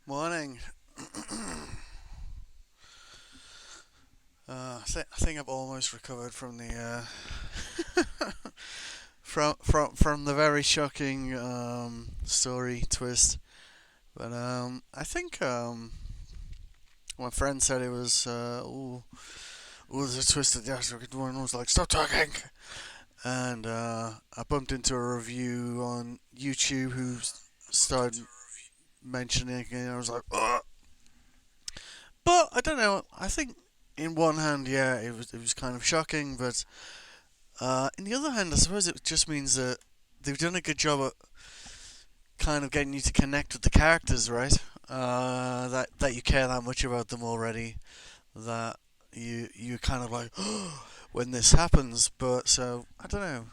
Morning. I think I've almost recovered from the from the very shocking story twist. But I think my friend said it was there's a twist at the after one was like stop talking, and I bumped into a review on YouTube who started mentioning it, and I was like, ugh. But I don't know. I think in one hand, yeah, it was kind of shocking, but in the other hand, I suppose it just means that they've done a good job at kind of getting you to connect with the characters, right? That you care that much about them already, that you kind of like when this happens. But so I don't know.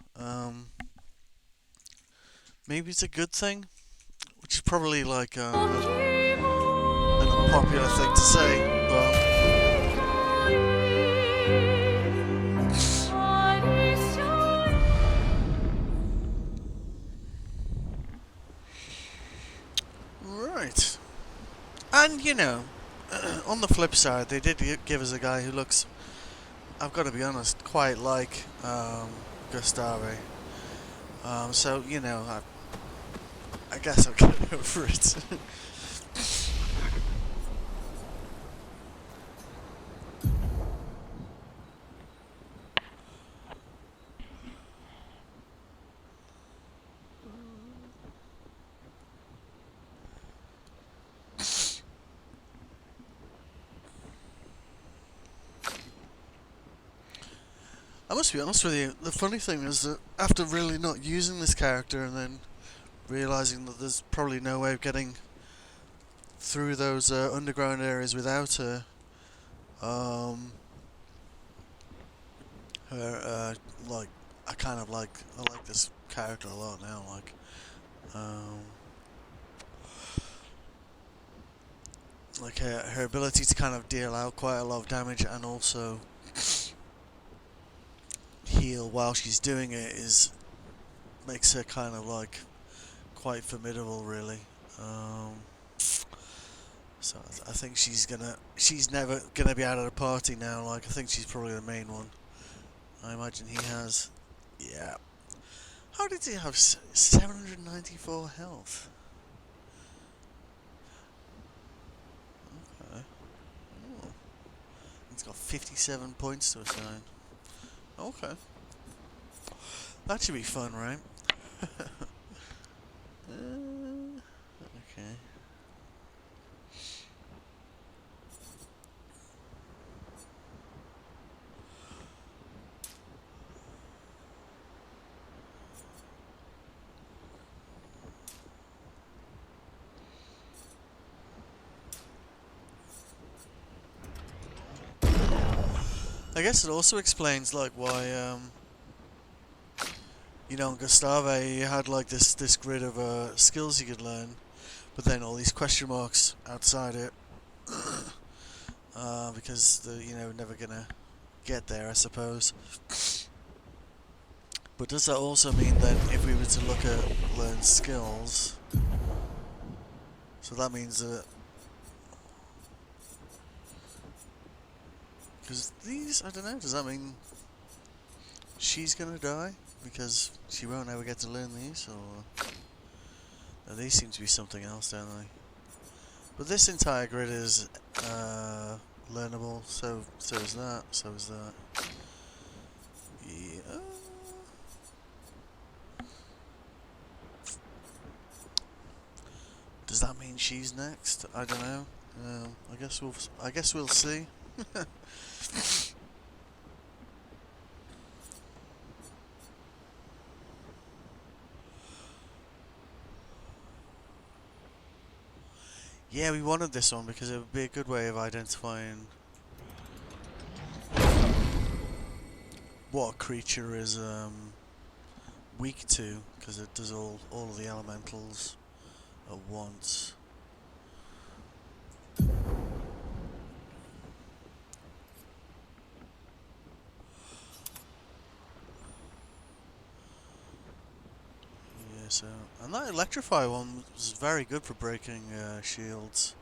Maybe it's a good thing, which is probably like an unpopular thing to say, but. Right. And, on the flip side, they did give us a guy who looks, I've got to be honest, quite like Gustave. So, I guess I'll get over it. I must be honest with you, the funny thing is that after really not using this character and then realising that there's probably no way of getting through those underground areas without um, like, I like this character a lot now, um, her ability to kind of deal out quite a lot of damage and also heal while she's doing it is makes her kind of like quite formidable, really. Um, so I think she's never gonna be out of the party now. Like I think she's probably the main one. I imagine he has. Yeah. How did he have 794 health? Okay. Oh. He's got 57 points to assign. Okay. That should be fun, right? Okay. I guess it also explains like why in Gustave you had like this grid of skills you could learn, but then all these question marks outside it, because the never gonna get there, I suppose. But does that also mean that if we were to look at learn skills, so that means that because these, I don't know, does that mean she's gonna die because she won't ever get to learn these, or no, these seem to be something else, don't they? But this entire grid is learnable, so is that, so is that. Yeah. Does that mean she's next? I don't know. I guess we'll see. Yeah, we wanted this one because it would be a good way of identifying what a creature is weak to, because it does all of the elementals at once. Yeah, so and that electrify one was very good for breaking shields.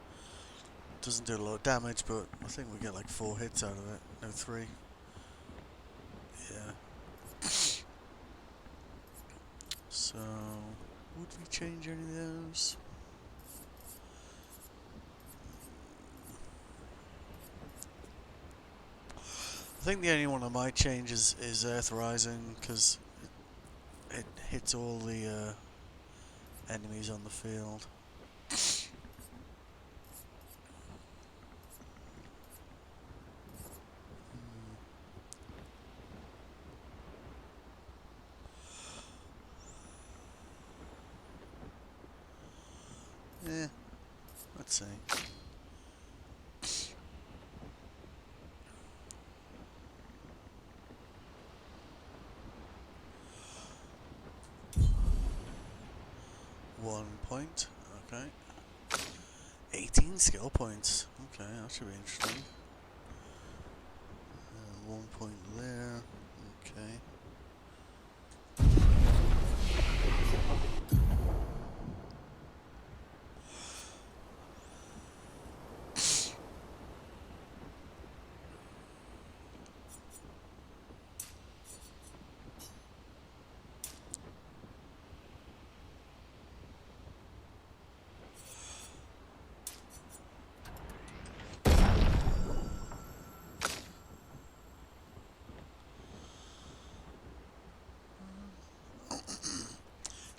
doesn't do a lot of damage, but I think we get like 4 hits out of it. No, 3. Yeah. So, would we change any of those? I think the only one I might change is Earth Rising, because it hits all the enemies on the field. Yeah, let's see. One point, okay. 18 skill points. Okay, that should be interesting. 1 point there. Okay.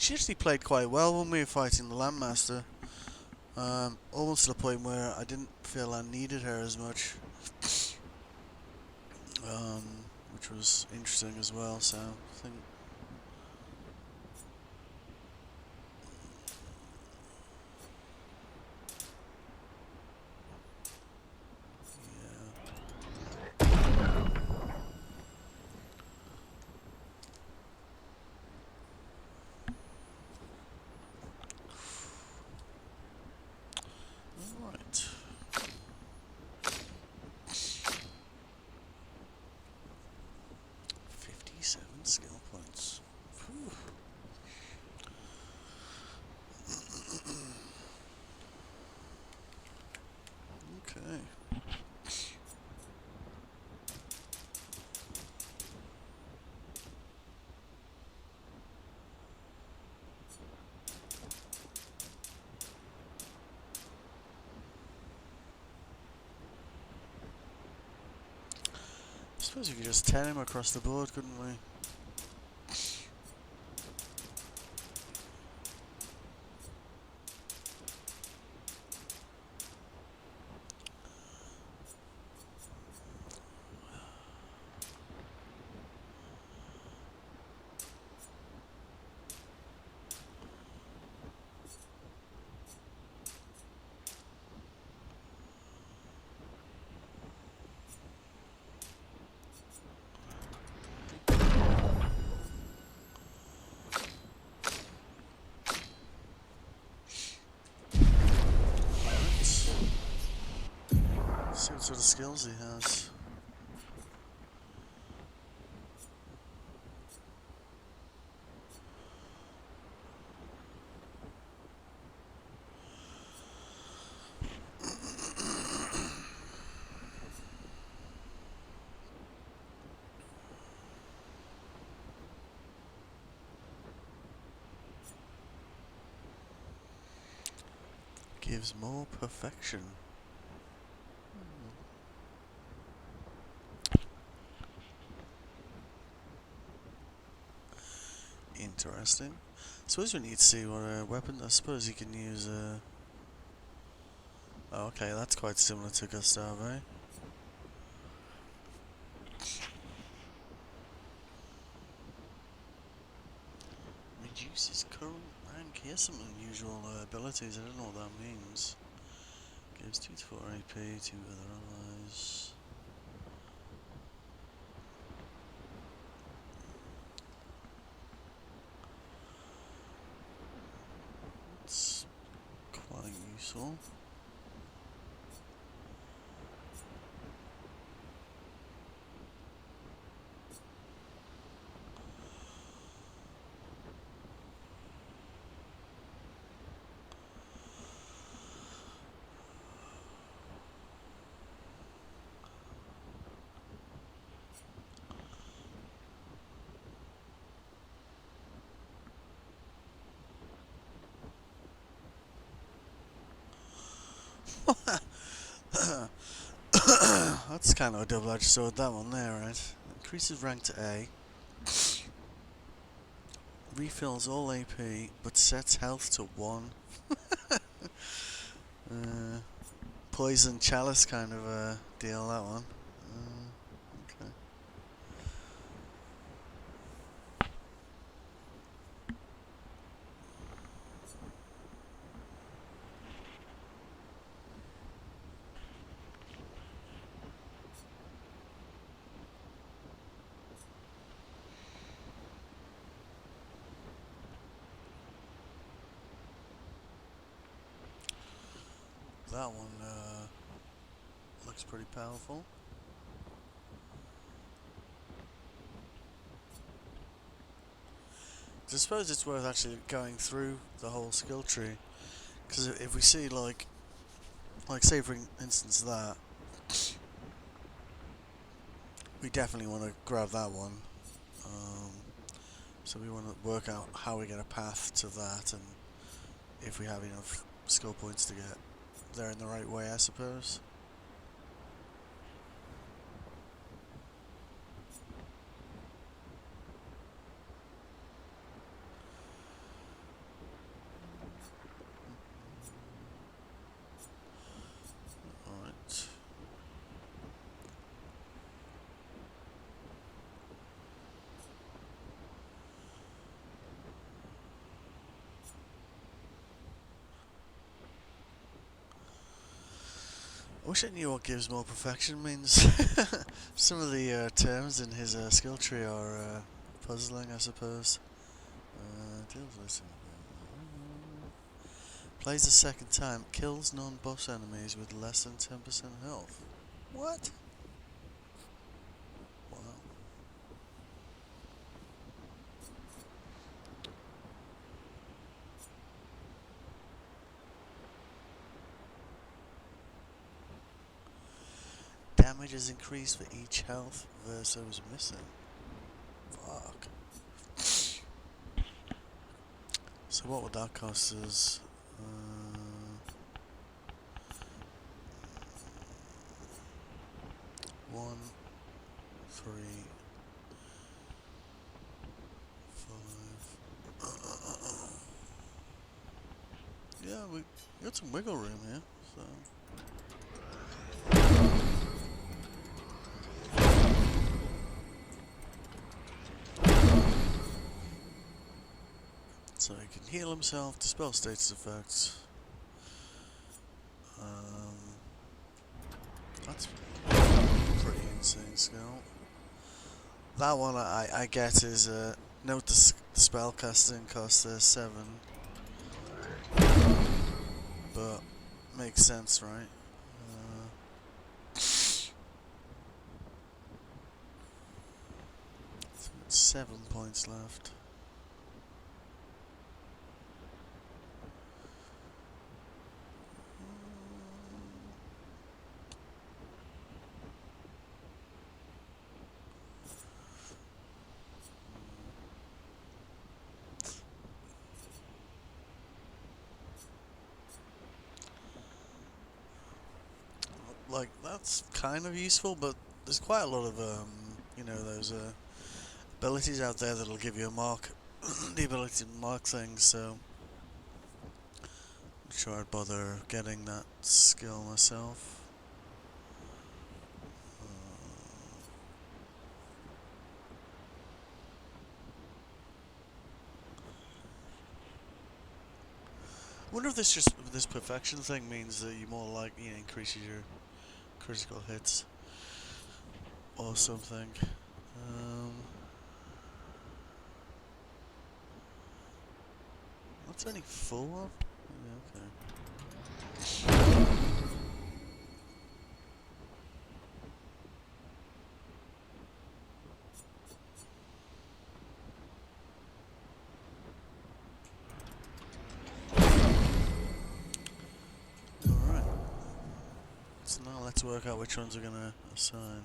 She actually played quite well when we were fighting the Landmaster. Almost to the point where I didn't feel I needed her as much. Um, which was interesting as well, so I think... Alright. 57 skill points. Whew. Okay. I suppose we could just tear him across the board, couldn't we? See what sort of skills he has. Gives more perfection. Interesting. Suppose we need to see what weapon. I suppose he can use oh, okay, that's quite similar to Gustave. Reduces current rank. He has some unusual abilities. I don't know what that means. Gives 2 to 4 AP to other allies. It's quite useful. That's kind of a double-edged sword, that one there, right? Increases rank to A. Refills all AP, but sets health to 1. uh, Poison chalice kind of a deal, that one. Okay. That one looks pretty powerful. I suppose it's worth actually going through the whole skill tree, because if we see like say for instance that, we definitely want to grab that one. So we want to work out how we get a path to that, and if we have enough skill points to get there in the right way, I suppose. Alright. I wish I knew what gives more perfection means. Some of the terms in his skill tree are puzzling, I suppose. Deals with plays a second time, kills non-boss enemies with less than 10% health. What? Wow. Damage is increased for each health versus missing. Fuck. So what would that cost us? 1, 3, 5. Yeah, we got some wiggle room here, so. So he can heal himself, dispel status effects. That's pretty insane skill. That one I get is note the spell casting costs 7, but makes sense, right? 7 points left. Like, that's kind of useful, but there's quite a lot of, those abilities out there that'll give you a mark, the ability to mark things, so I'm sure I'd bother getting that skill myself. I wonder if this perfection thing means that you more like increases your critical hits or something. That's only 4? Yeah, okay. Alright. So now let's work out which ones we're gonna assign.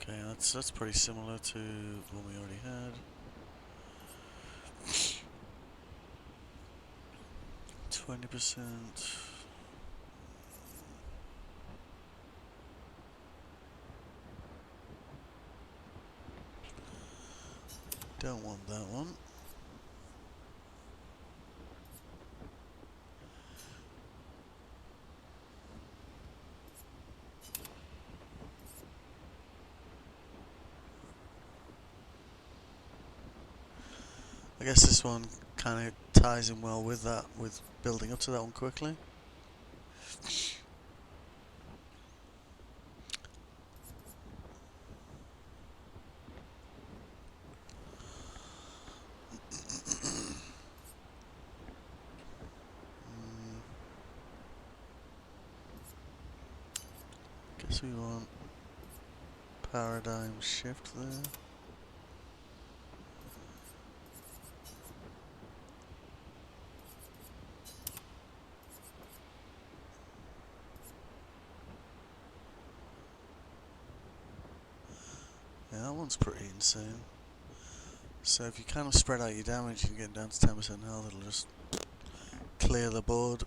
Okay, that's pretty similar to one we already had. 20%. Don't want that one. I guess this one kind of ties in well with that, with building up to that one quickly. Guess we want paradigm shift there. Yeah, that one's pretty insane. So if you kind of spread out your damage, you can get down to 10% health, it'll just clear the board.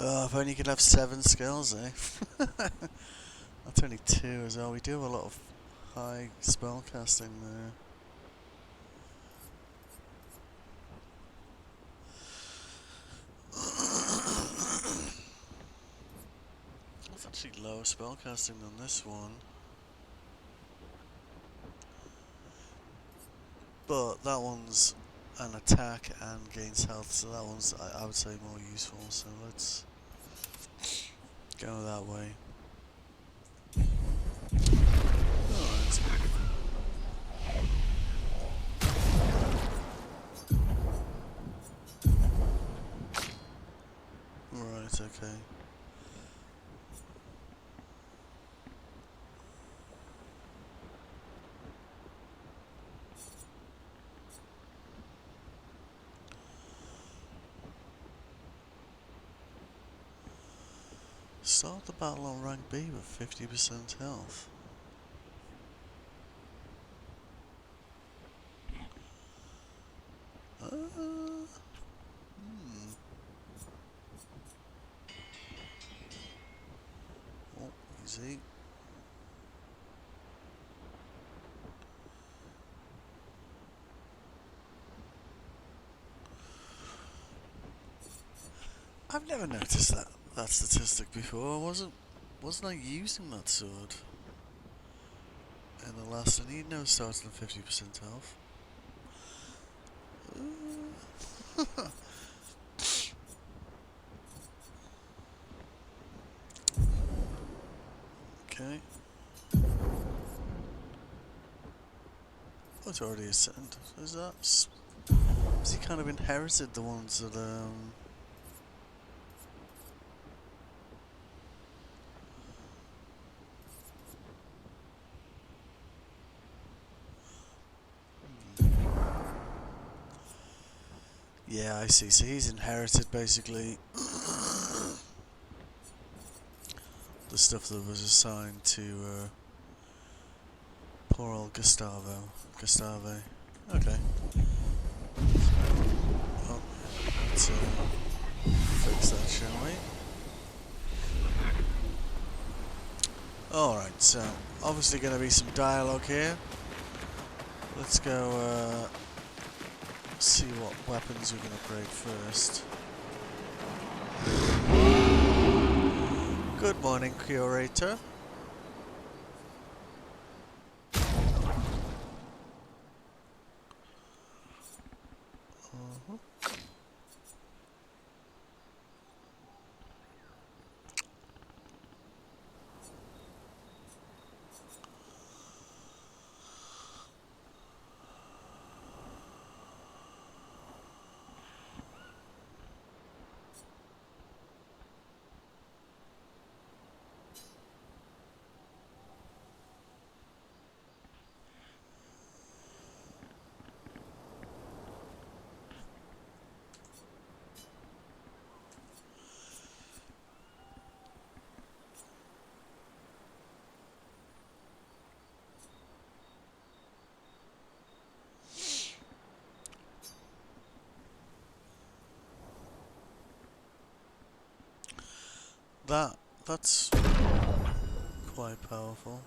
If only you could have 7 skills, eh? That's only 2 as well. We do have a lot of high spell casting there. That's actually lower spell casting than this one. But that one's an attack and gains health, so that one's, I would say, more useful. So let's go that way. Alright. Right, okay. Start the battle on rank B with 50% health. Oh, easy. I've never noticed that statistic before. Wasn't I using that sword in the last? And he never started on 50% health. Okay. Oh, it's already ascended. Is that? Has he kind of inherited the ones that Yeah, I see. So he's inherited basically the stuff that was assigned to poor old Gustave. Okay. Oh, let's fix that, shall we? Alright, so obviously going to be some dialogue here. Let's go see what weapons we're going to upgrade first. Good morning, Curator. That's quite powerful.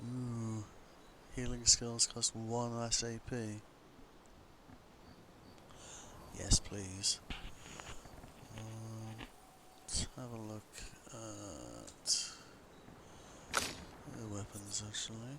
Ooh, healing skills cost 1 less AP. Yes, please. Let's have a look at the weapons actually.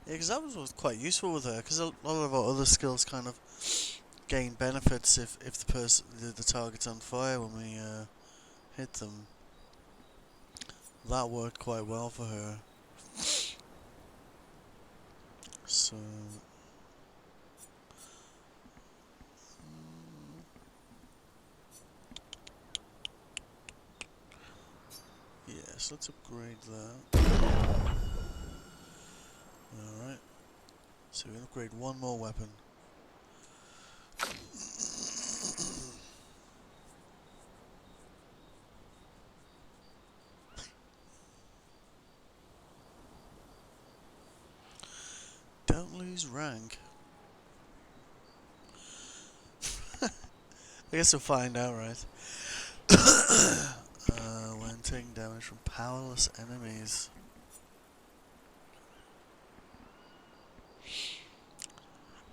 Yeah, because that was quite useful with her. Because a lot of our other skills kind of gain benefits if the target's on fire when we hit them. That worked quite well for her. So yes, let's upgrade that. All right. So we can upgrade one more weapon. Don't lose rank. I guess we'll find out, right? When taking damage from powerless enemies.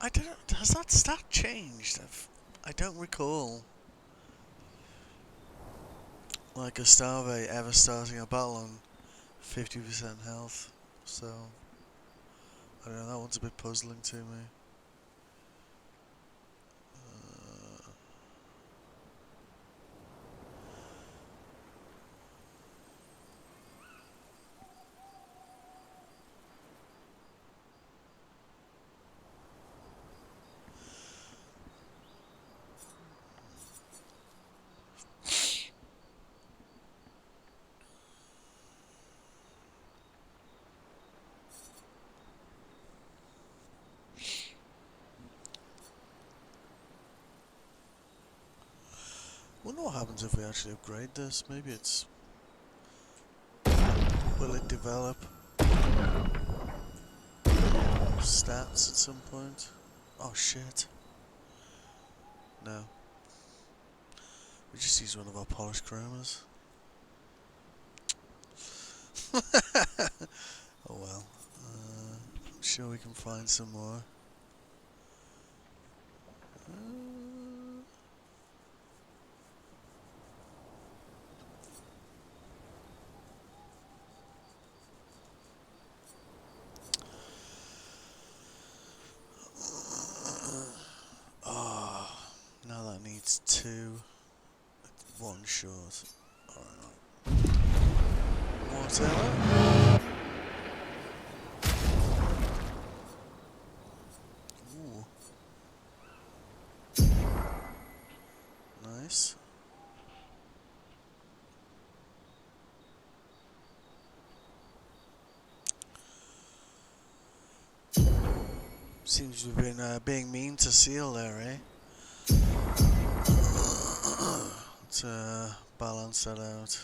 I don't know, has that stat changed? I don't recall. Like a Starve ever starting a battle on 50% health. So, I don't know, that one's a bit puzzling to me. Wonder what happens if we actually upgrade this. Maybe it's... Will it develop stats at some point? Oh shit. No. We just use one of our polished chromas. Oh well. I'm sure we can find some more. Oh, now that needs 2. One short. Alright. Whatever. Ooh. Nice. Seems we've been being mean to Seal there, eh? Let's balance that out.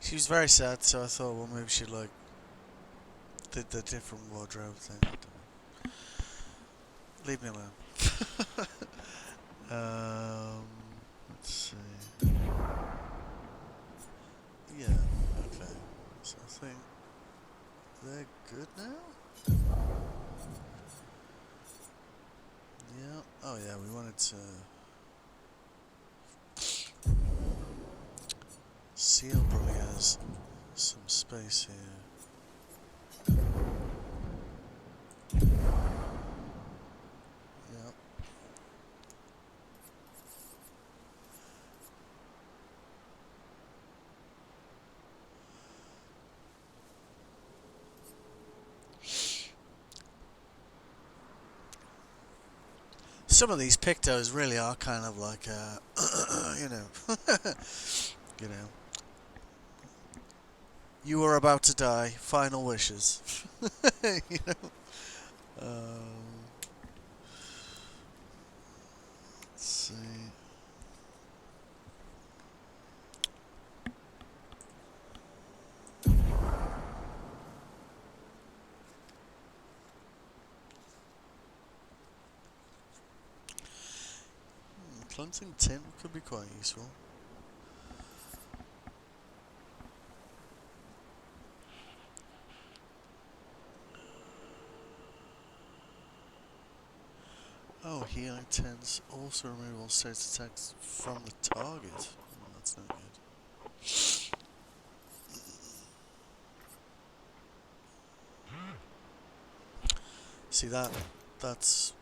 She was very sad, so I thought, well, maybe she like did the different wardrobe thing. Leave me alone. Let's see. Yeah, okay. So I think they're good now? Yeah. Oh yeah, we wanted to... Seal probably has some space here. some of these pictos really are kind of like, you know, you know, you are about to die. Final wishes. You know. Let's see. Planting tin could be quite useful. Oh, healing tins also remove all status attacks from the target. Oh, that's not good. See that's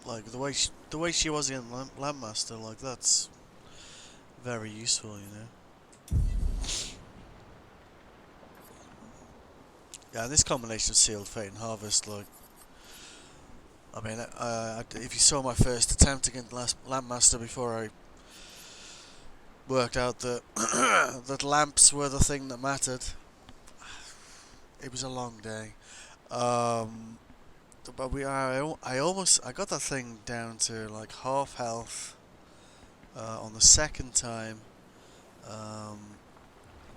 like the way she was in Lampmaster, like that's very useful, you know. Yeah, this combination of Sealed Fate and Harvest, like, I mean, if you saw my first attempt against Lampmaster before I worked out that that lamps were the thing that mattered, it was a long day. But I got that thing down to like half health on the second time.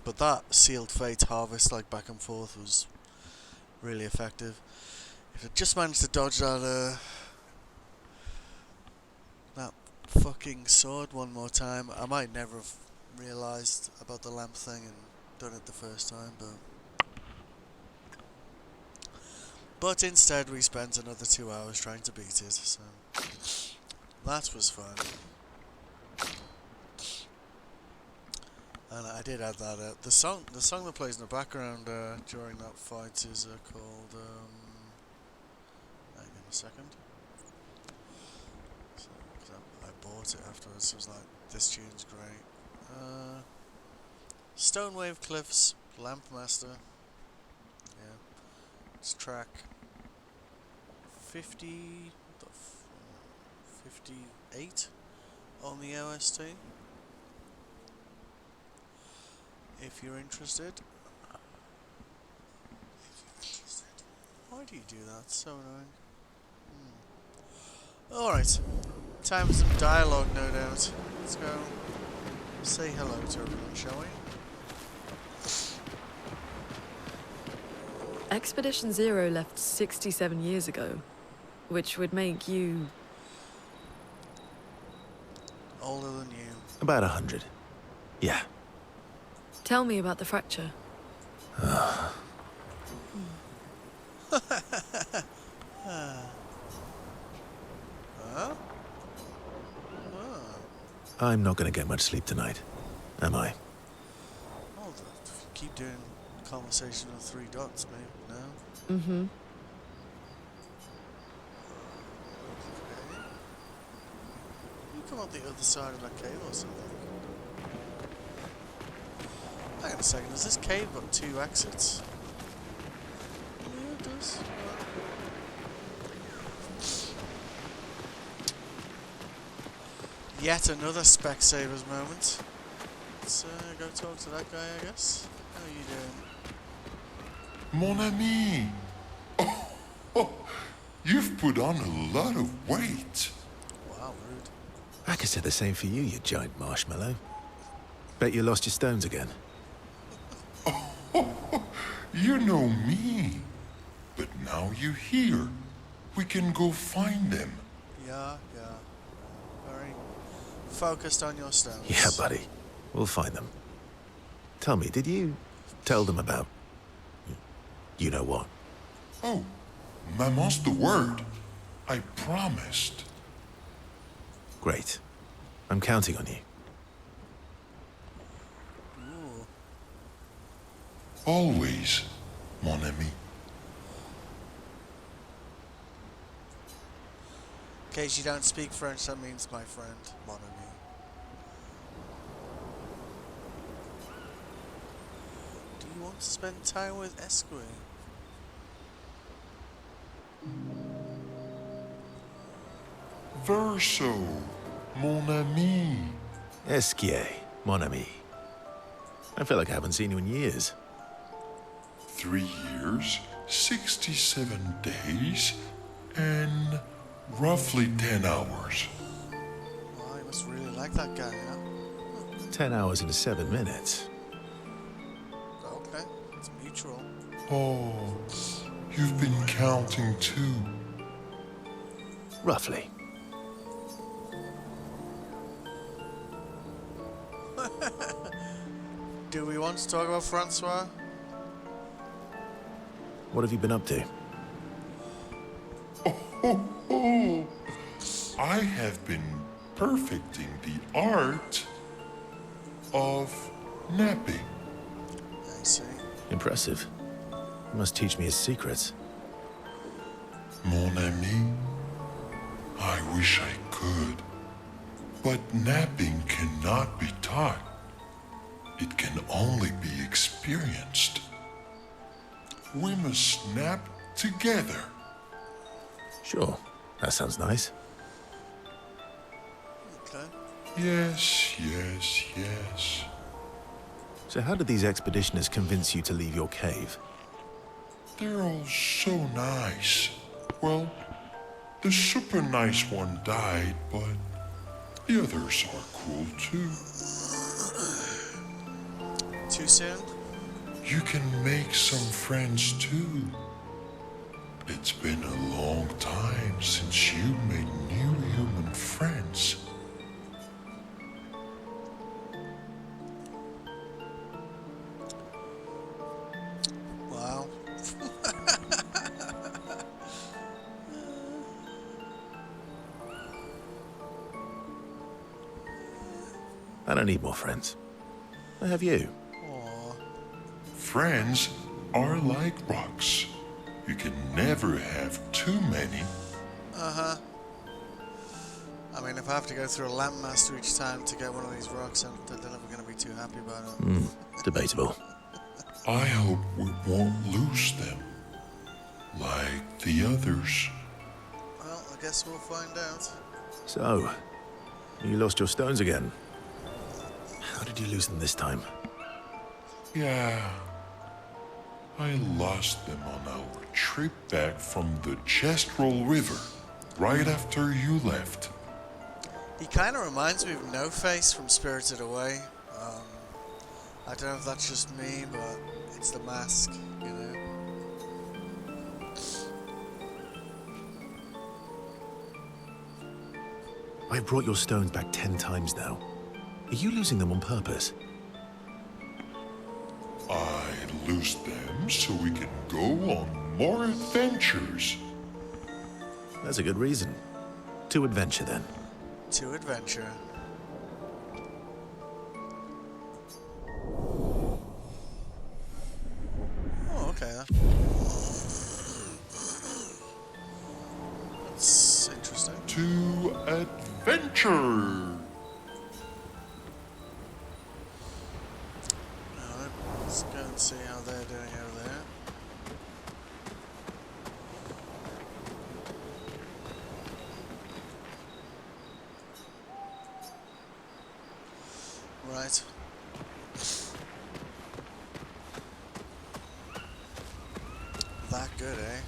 But that Sealed Fate Harvest, like back and forth, was really effective. If I just managed to dodge that that fucking sword one more time, I might never have realised about the lamp thing and done it the first time, but instead we spent another 2 hours trying to beat it, so that was fun. And I did add that the song that plays in the background during that fight is called hang on a second. So, 'cause I bought it afterwards, so I was like, this tune's great. Stonewave Cliffs, Lampmaster. Yeah. It's track 58 on the OST. If you're interested. Why do you do that? It's so annoying. Alright. Time for some dialogue, no doubt. Let's go say hello to everyone, shall we? Expedition Zero left 67 years ago, which would make you... Older than you. About 100. Yeah. Tell me about the fracture. Huh? I'm not going to get much sleep tonight, am I? Hold on. Keep doing conversation with 3 dots, maybe. No? Mm-hmm. Okay. You come up the other side of that cave or something. Hang on a second, has this cave got 2 exits? Yeah, it does. Yet another Specsavers moment. Let's go talk to that guy, I guess. How are you doing? Mon ami! Oh, you've put on a lot of weight. Wow, rude. I could say the same for you, you giant marshmallow. Bet you lost your stones again. You know me. But now you're here. We can go find them. Yeah. Very focused on your stones. Yeah, buddy. We'll find them. Tell me, did you tell them about... you know what? Oh, Maman's the word. I promised. Great. I'm counting on you. Ooh. Always, mon ami. In case you don't speak French, that means my friend, mon ami. Do you want to spend time with Esquire? verso, mon ami. Esquier, mon ami. I feel like I haven't seen you in years. 3 years, 67 days, and roughly 10 hours. Well, you must really like that guy, huh? 10 hours and 7 minutes. Okay, it's mutual. Oh, you've been counting too. Roughly. Do we want to talk about Francois? What have you been up to? I have been perfecting the art of napping. I see. Impressive. You must teach me his secrets. Mon ami, I wish I could. But napping cannot be taught. It can only be experienced. We must nap together. Sure, that sounds nice. Okay. Yes, yes, yes. So how did these expeditioners convince you to leave your cave? They're all so nice. Well, the super nice one died, but the others are cool too. Too soon? You can make some friends too. It's been a long time since you made new human friends. Wow. I don't need more friends. I have you. Aw. Friends are like rocks. You can never have too many. Uh-huh. I mean, if I have to go through a lamp master each time to get one of these rocks, they're never going to be too happy about it. Debatable. I hope we won't lose them. Like the others. Well, I guess we'll find out. So, you lost your stones again. How did you lose them this time? Yeah. I lost them on our trip back from the Chestrel River, right after you left. He kind of reminds me of No Face from Spirited Away. I don't know if that's just me, but it's the mask, you know. I've brought your stones back 10 times now. Are you losing them on purpose? I lose them so we can go on more adventures. That's a good reason. To adventure, then. To adventure. Oh, okay then. That's interesting. To adventure. Alright, let's go and see how they're doing over there. Right. That good, eh?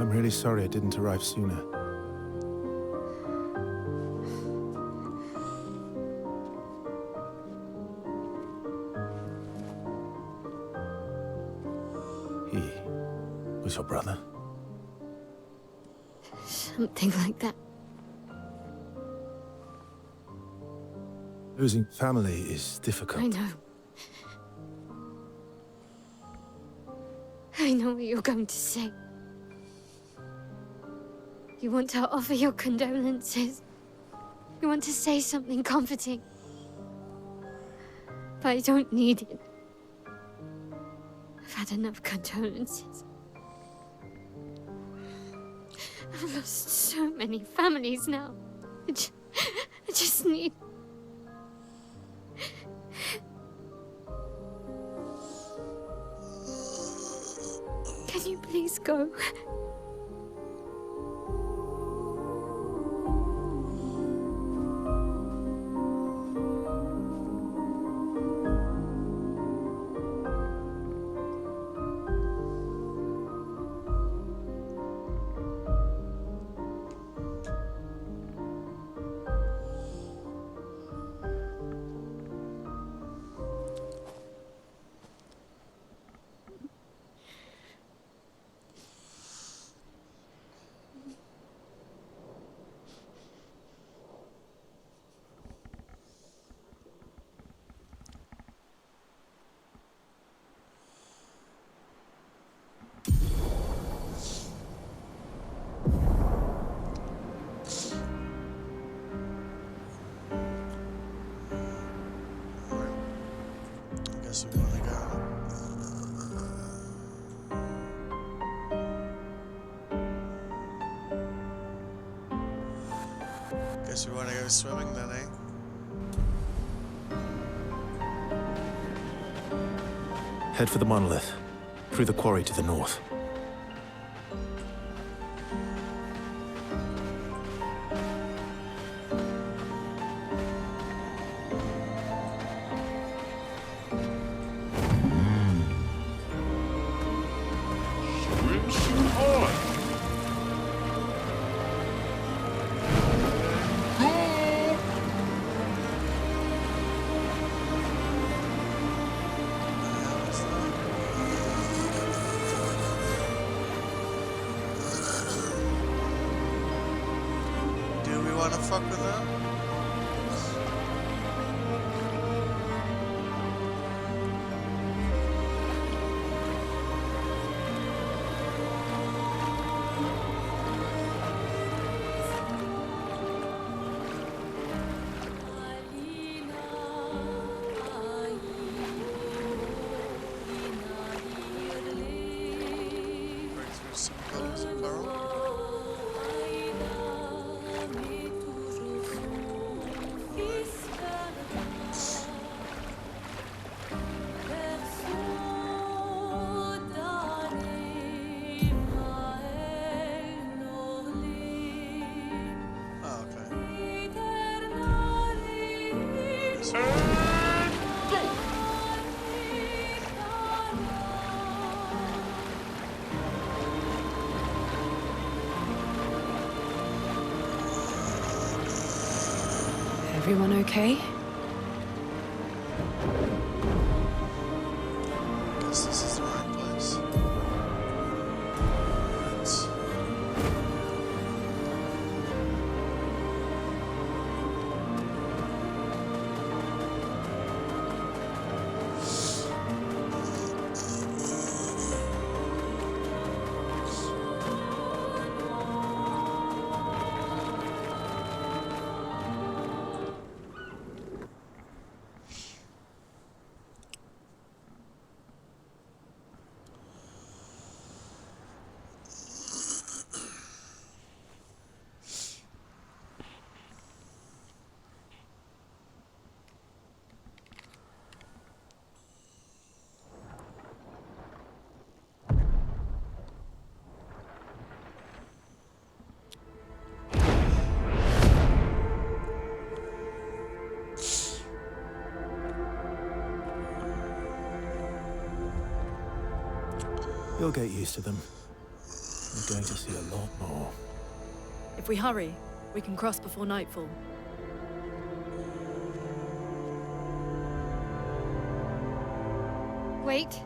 I'm really sorry it didn't arrive sooner. He was your brother? Something like that. Losing family is difficult. I know. I know what you're going to say. You want to offer your condolences. You want to say something comforting. But I don't need it. I've had enough condolences. I've lost so many families now. I just need... Can you please go? Guess we wanna go. Guess we wanna go swimming then, eh? Head for the monolith, through the quarry to the north. Swimsuit on. Do we wanna fuck with that? Bring through some colors of coral. Oh, okay. Everyone okay? Guess this is the right place. Right. You'll get used to them. We're going to see a lot more. If we hurry, we can cross before nightfall. Wait.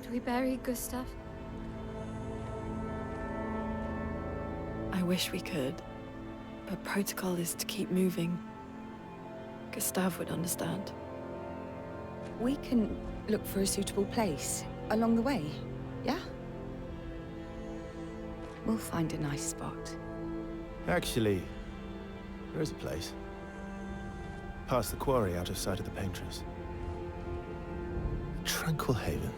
Could we bury Gustav? I wish we could, but protocol is to keep moving. Gustav would understand. We can look for a suitable place along the way, yeah? We'll find a nice spot. Actually, there is a place. Past the quarry, out of sight of the painters. A tranquil haven,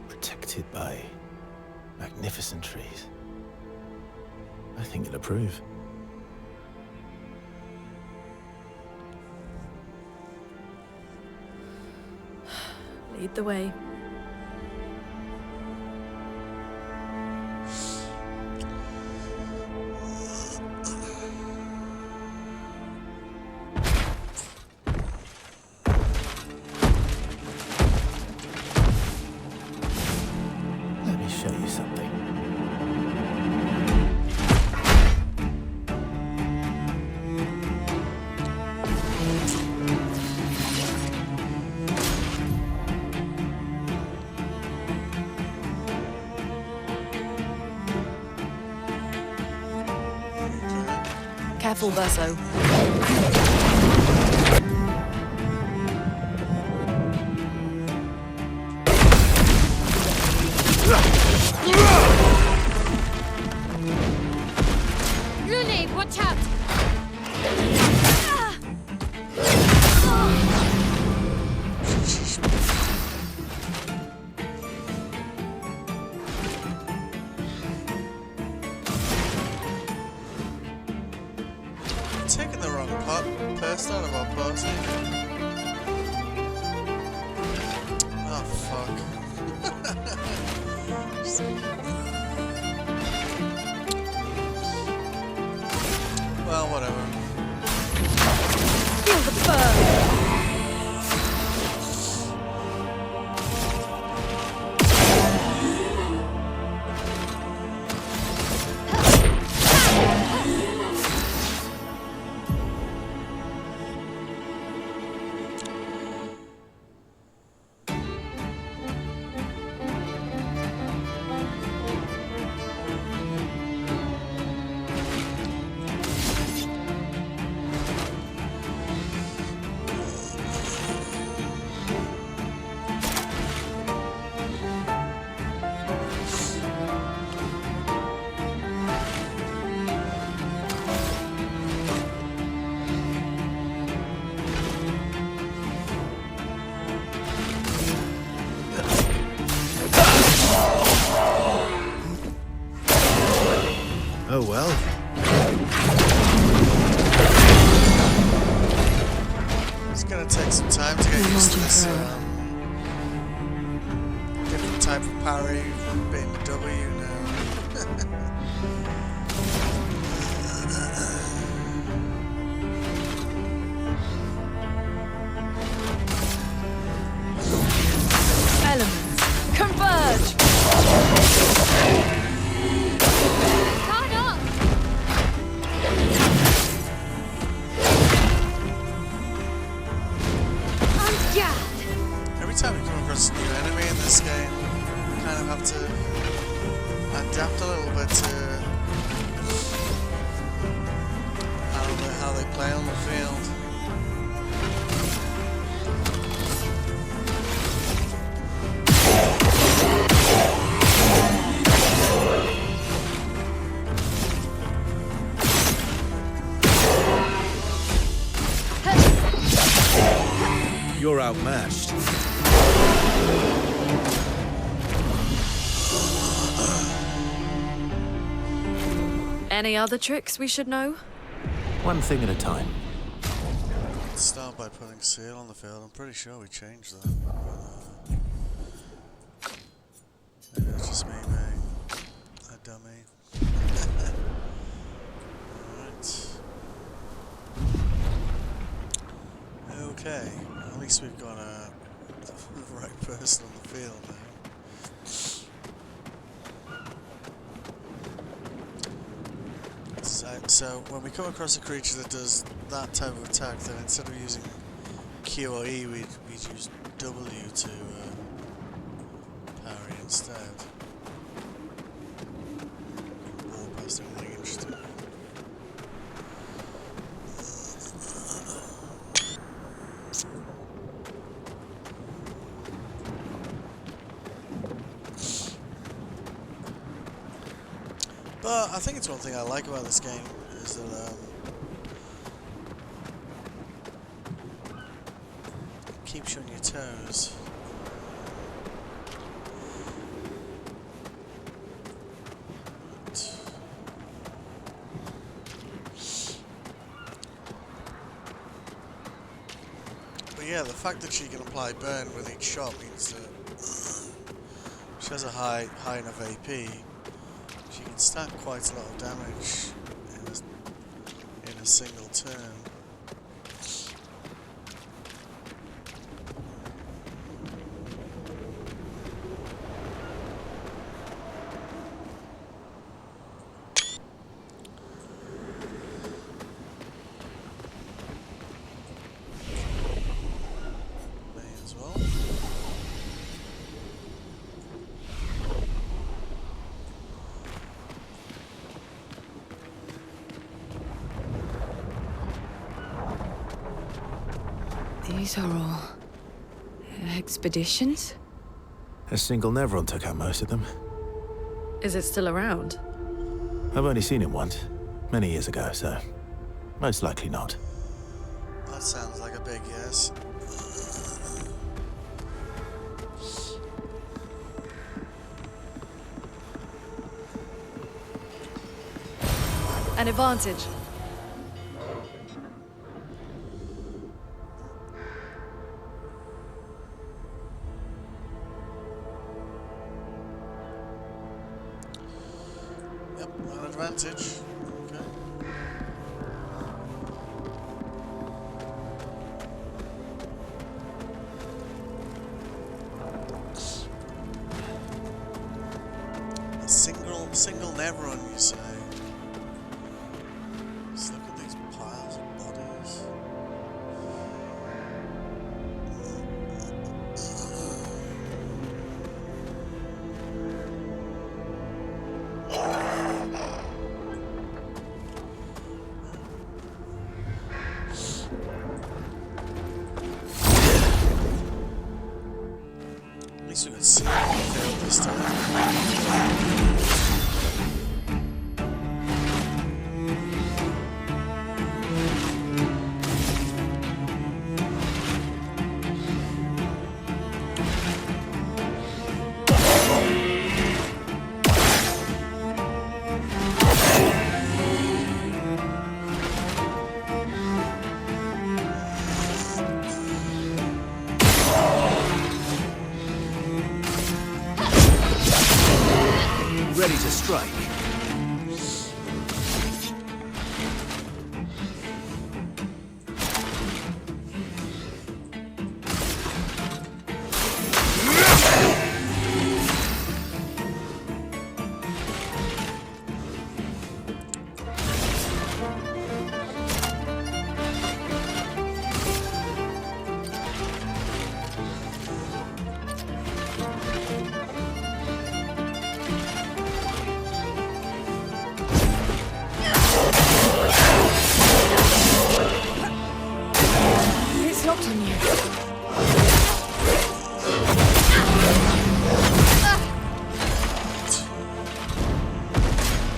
protected by magnificent trees. I think you'll approve. Lead the way. Let me show you something. Careful, Verso. Grenade, watch out! Taking the wrong person out of our party. Oh fuck. Well, whatever. Feel the burn! Oh well. It's gonna take some time to get used to this different type of parry from being W now. Elements, converge! Caught up! On guard! Every time you come across a new enemy in this game, you kind of have to adapt a little bit to how they play on the field. You're outmatched. Any other tricks we should know? One thing at a time. Let's start by putting seal on the field. I'm pretty sure we changed that. Maybe it's just me being a dummy. Alright. Okay, at least we've got the right person on the field now. So when we come across a creature that does that type of attack, then instead of using Q or E, we'd use W to parry instead. Walk past anything interesting. But I think it's one thing I like about this game is that it keeps you on your toes. But yeah, the fact that she can apply burn with each shot means that she has a high enough AP. She can stack quite a lot of damage in a single turn. May as well. These are all expeditions? A single Nevron took out most of them. Is it still around? I've only seen him once, many years ago, so most likely not. That sounds like a big yes. An advantage. Yep, an advantage. Okay. A single Nevron, you say? Just look at these piles of bodies. At least we can see the field this time. Ready to strike. It's locked on you.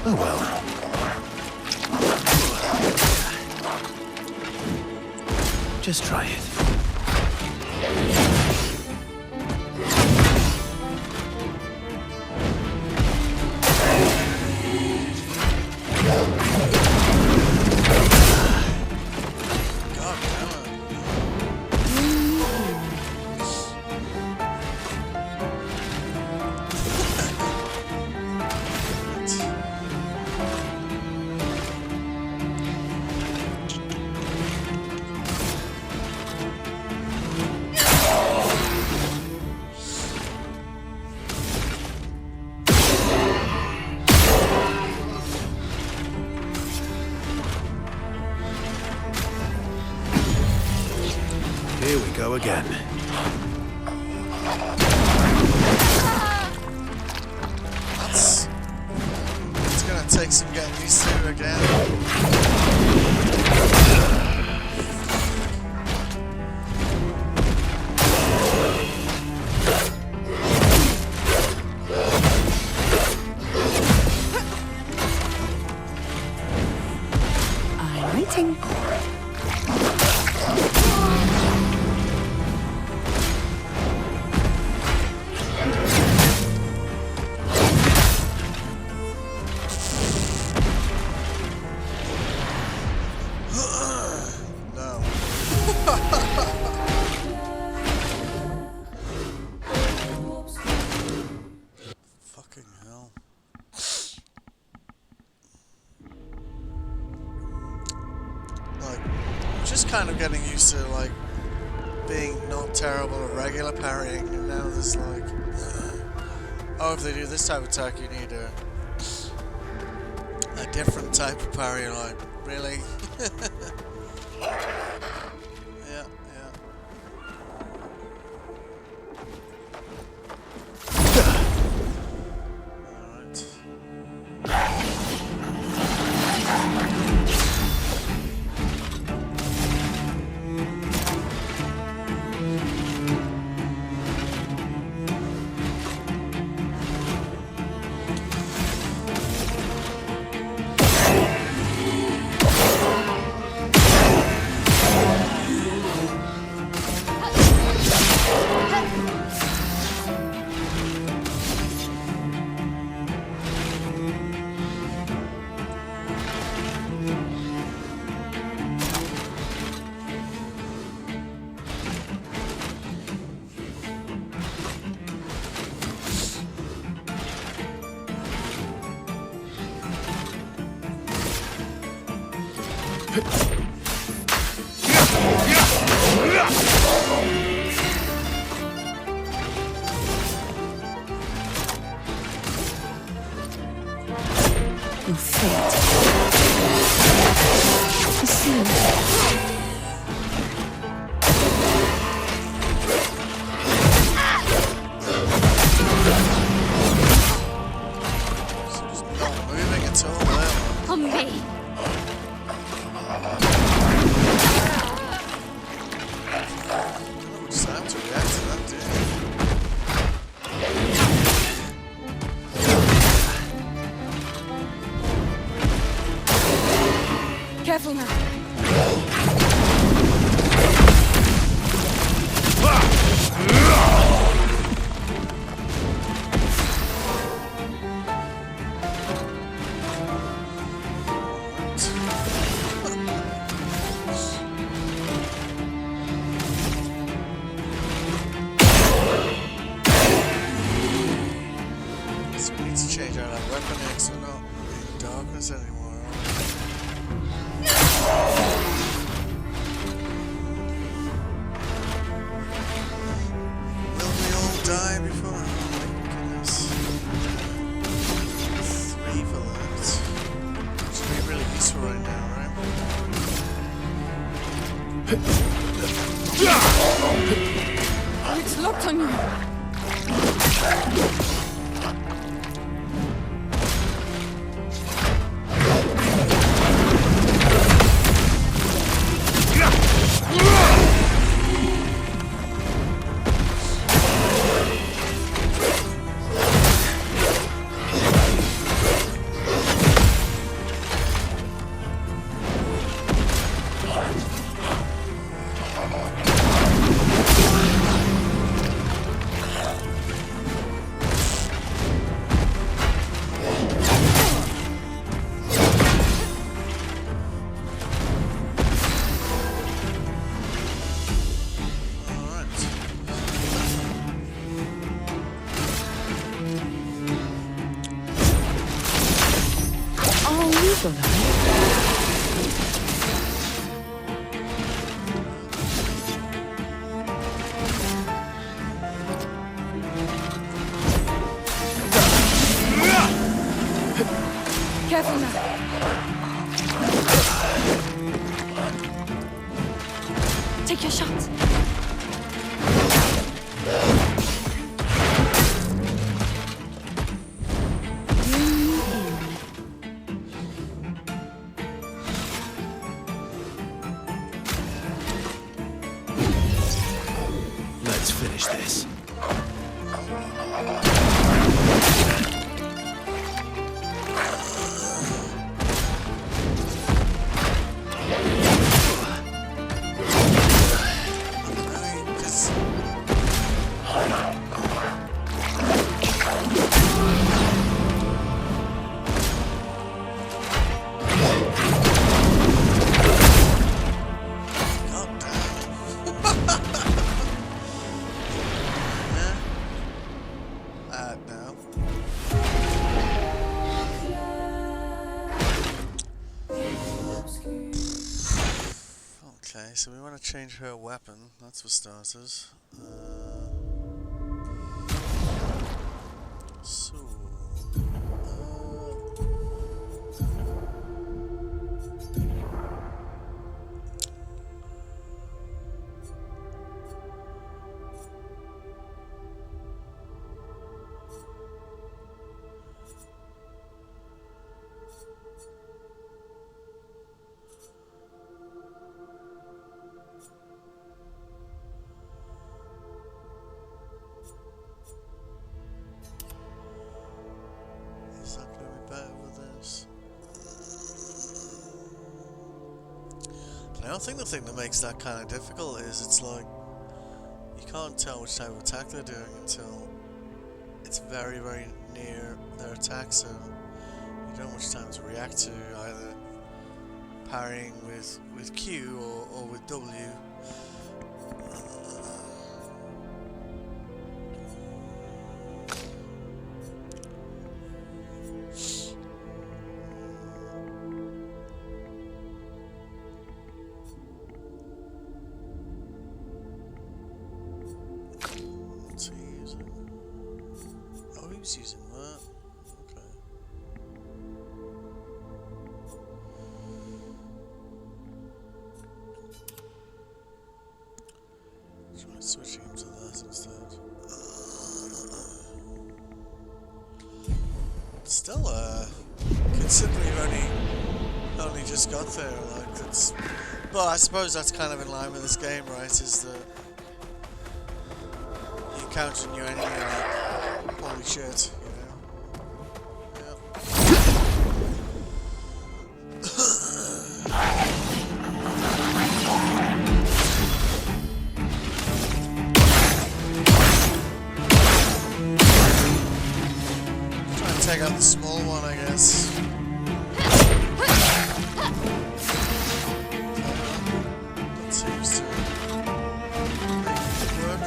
Oh well. Just try it. God damn it. go again. It's gonna take some getting used to again. I'm waiting. No. Fucking hell. Like, I'm just kind of getting used to, like, being not terrible at regular parrying, and now there's like, oh, if they do this type of attack, you need a different type of parry. You're like, really? Yeah, yeah. Alright. You'll fade. You see? She's not moving at all now. On me. Oh, just have to react to that, dude. Careful now. So we need to change out our weapon X. We're not in darkness anymore, are we? Will we all die before? Oh my goodness. 3 for that. Should be really useful right now, right? Oh, it's locked on you. Careful now. Take your shot. so we want to change her weapon, that's for starters. So... is that going to be better with this? I think the thing that makes that kind of difficult is it's like you can't tell which type of attack they're doing until it's very, very near their attack, so you don't have much time to react to either parrying with Q or with W. What's he using? Oh, he's using that. Okay. Try switching him to that instead. Still, considering you've only just got there, like that's. Well, I suppose that's kind of in line with this game, right? Is that you encounter a new enemy, like, holy shit, you know? Yep. Try and take out the small one, I guess. That seems to make it work.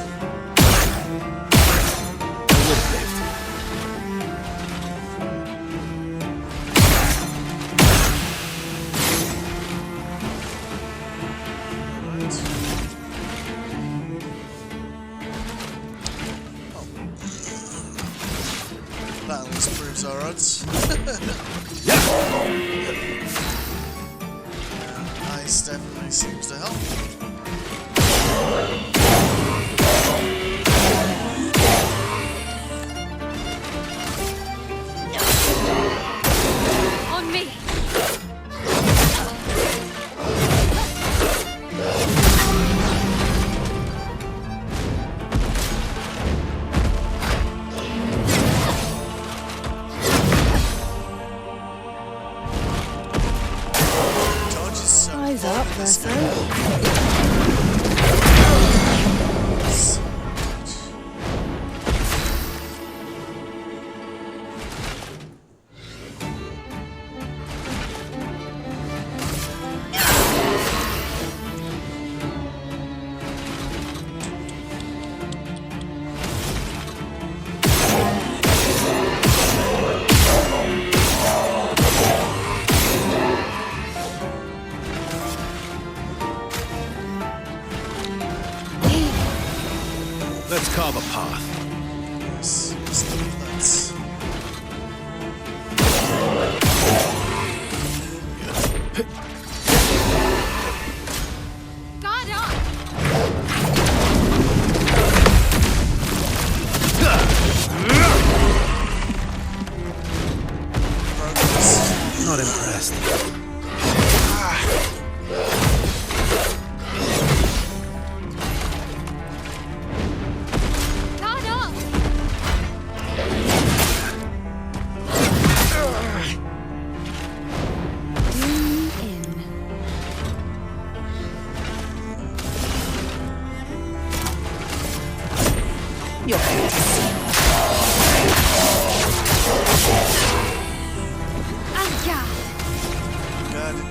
That at least proves our odds. Ice definitely seems to help. On me! Dodge is so Eyes up, fun in this person. game. Let's carve a path. Yes, let's. God up! Progress. Not impressed. God up! Lean in. You're Aya! Got it.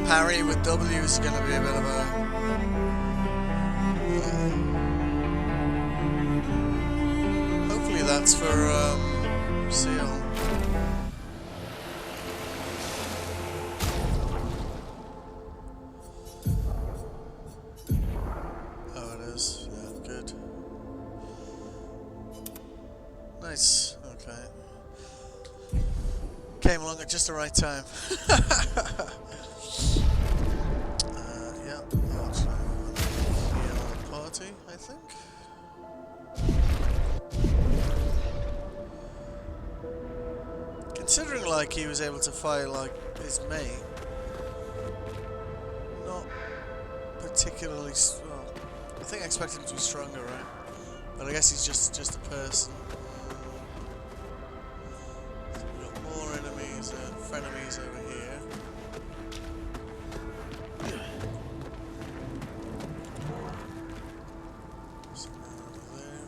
parry with W is going to be a bit of a... hopefully that's for Seal. Oh, it is. Yeah, good. Nice. Okay. Came along at just the right time. Yeah, I'll try the party, I think. Considering like he was able to fight like his mate, not particularly well. I think I expected him to be stronger, right? But I guess he's just a person. We've got more enemies, frenemies over here. Somewhere over there.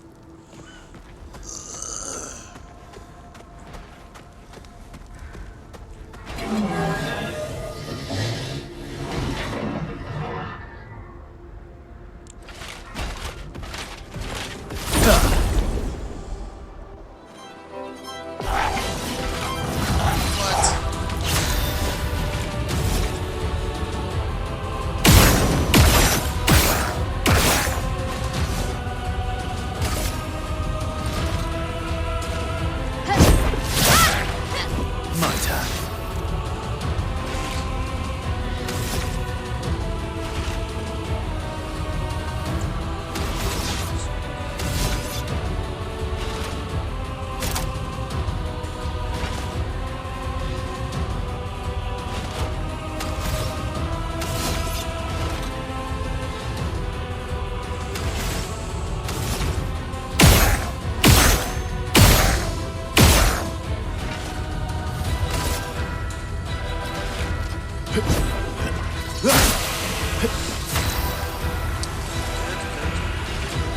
My turn.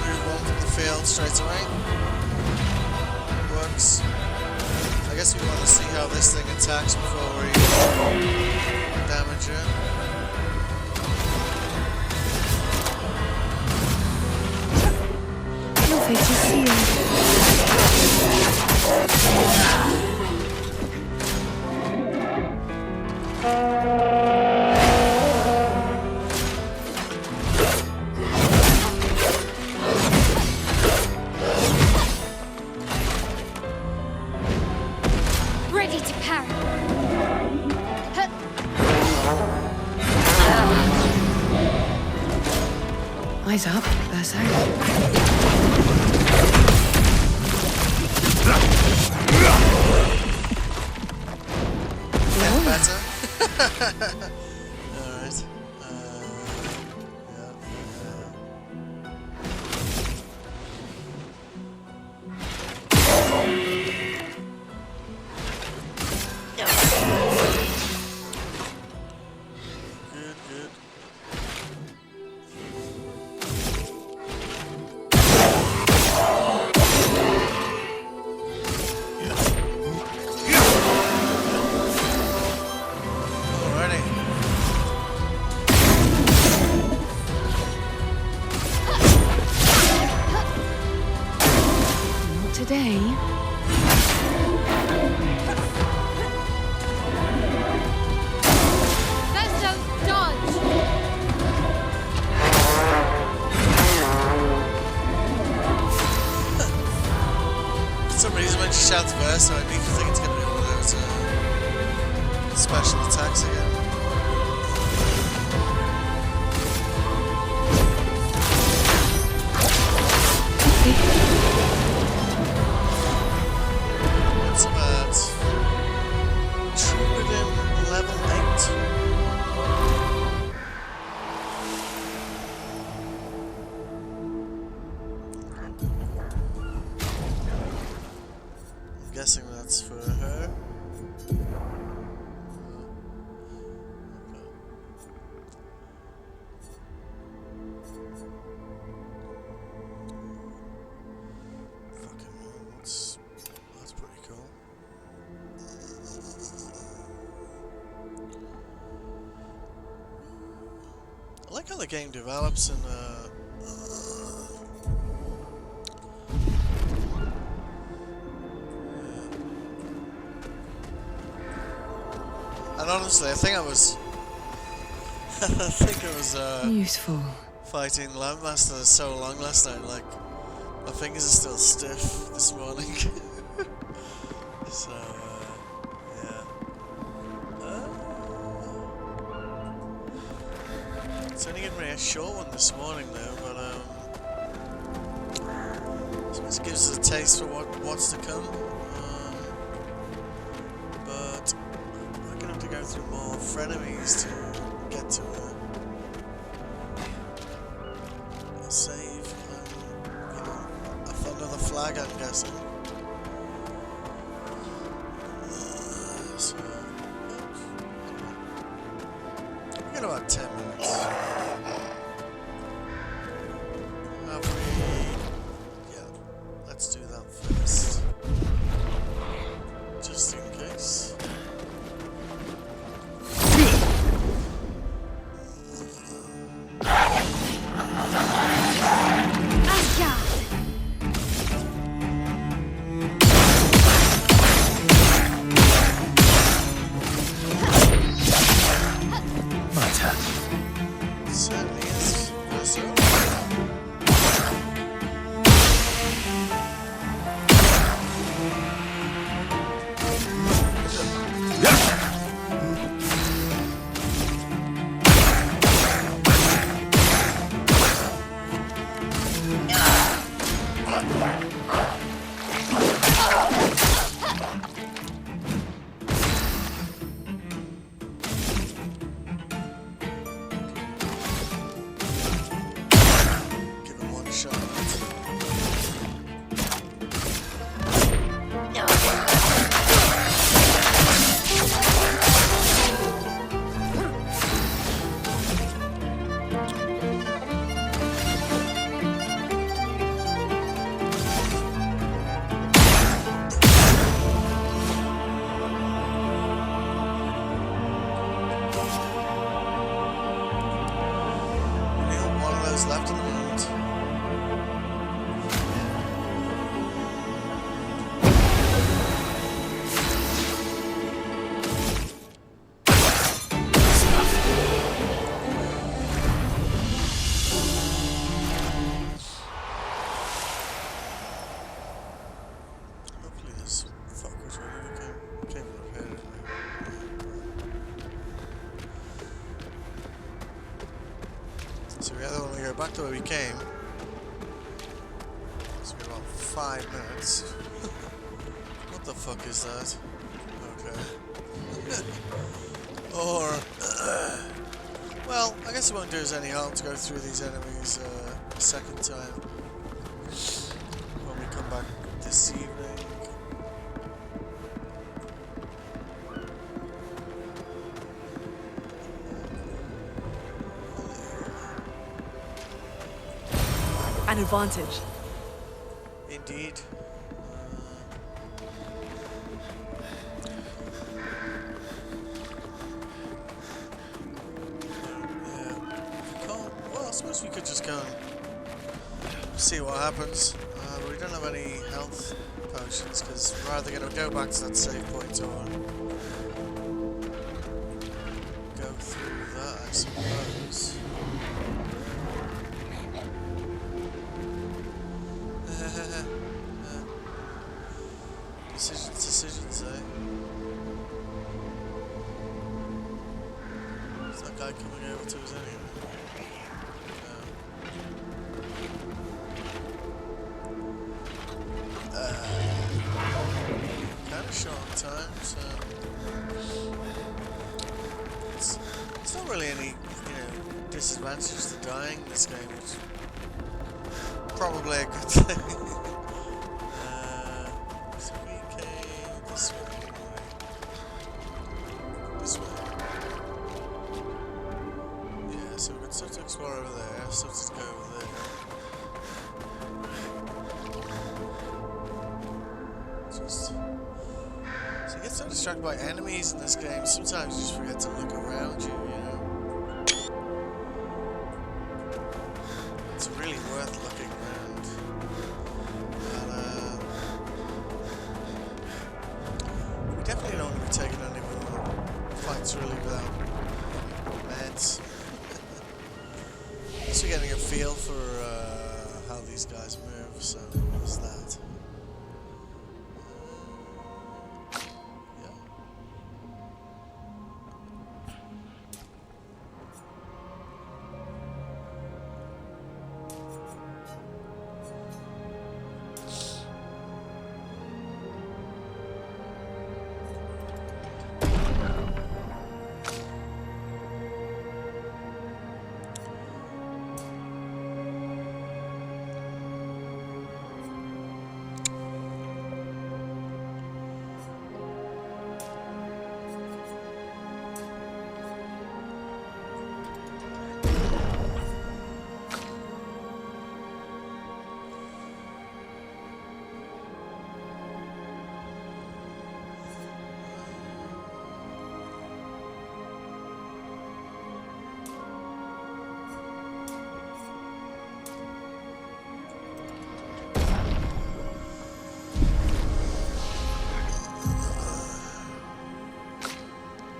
Move on from the field straight away. Works. I guess we want to see how this thing attacks before we damage it. Your fate is Ready to parry. Eyes up, Berserk. Get better. Alright. Yeah. Good, good. Alrighty. Not today. That's no dodge. For some reason when she shouts verse, I immediately think it's going to be one of those special attacks again. What's about Troubadour level 8? I'm guessing that's for her. the game develops and and honestly, I think I was Useful. fighting Landmaster so long last night, like my fingers are still stiff this morning. So yeah. It's only giving me a short one this morning though, but I suppose it gives us a taste for what's to come. But I'm gonna have to go through more frenemies to get to a save. You know, another flag, I'm guessing. So we got about 10 minutes. Have we? Yeah, let's do that first, just in case. Certainly is. Give him one shot. Only got one of those left at the moment. Hopefully this fucker's ready. Came up here, didn't we? So we either want to go back to where we came. So we have about 5 minutes. What the fuck is that? Okay. Or well, I guess it won't do us any harm to go through these enemies a second time when we come back this evening. An advantage. Indeed. Yeah. Well, I suppose we could just go and see what happens. But we don't have any health potions because we're either going to go back to that save point or go through that, I suppose. Decisions, eh? Is that guy coming over to us anyway? Kind of short on time, so it's not really any, disadvantage to dying in this game, which is probably a good thing. So we came this way. This way. Yeah, so we've got stuff to explore over there, stuff to go over there. Just so you get so distracted by enemies in this game, sometimes you just forget to look around you, you know. least we're getting a feel for how these guys move, so there's that. Yeah.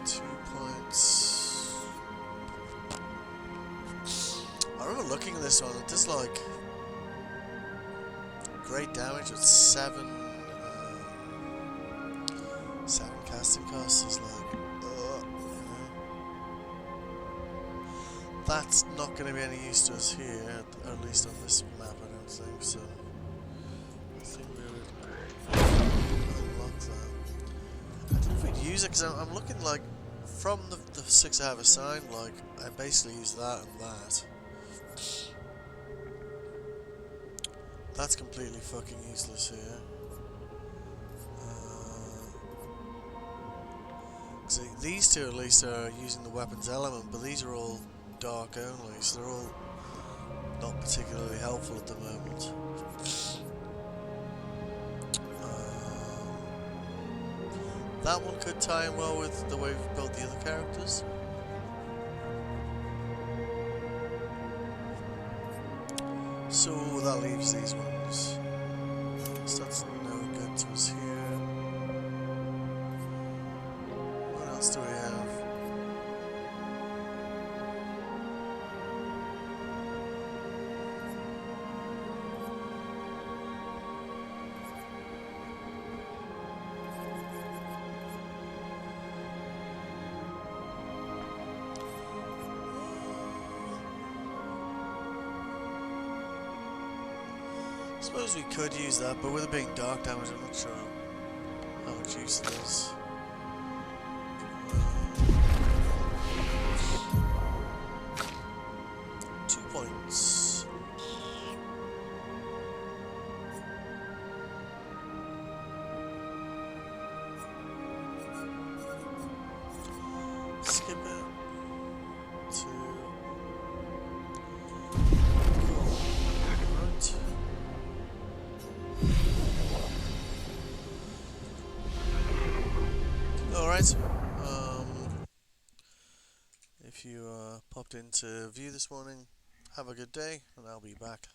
2 points. I remember looking at this one, it does like great damage with 7 casting costs is like, that's not going to be any use to us here, at least on this map I don't think, so I think we would unlock that. I don't know if we'd use it, because I'm looking like, from the 6 I have assigned, like, I basically use that and that. That's completely fucking useless here. See, these two at least are using the weapons element, but these are all dark only, so they're all not particularly helpful at the moment. That one could tie in well with the way we've built the other characters. So that leaves these ones. So that's no good to us here. What else do we have? I suppose we could use that, but with it being dark damage, I'm not sure how much use it is. 2 points. Skip it. 2. Right. Alright, if you popped in to view this morning, have a good day, and I'll be back.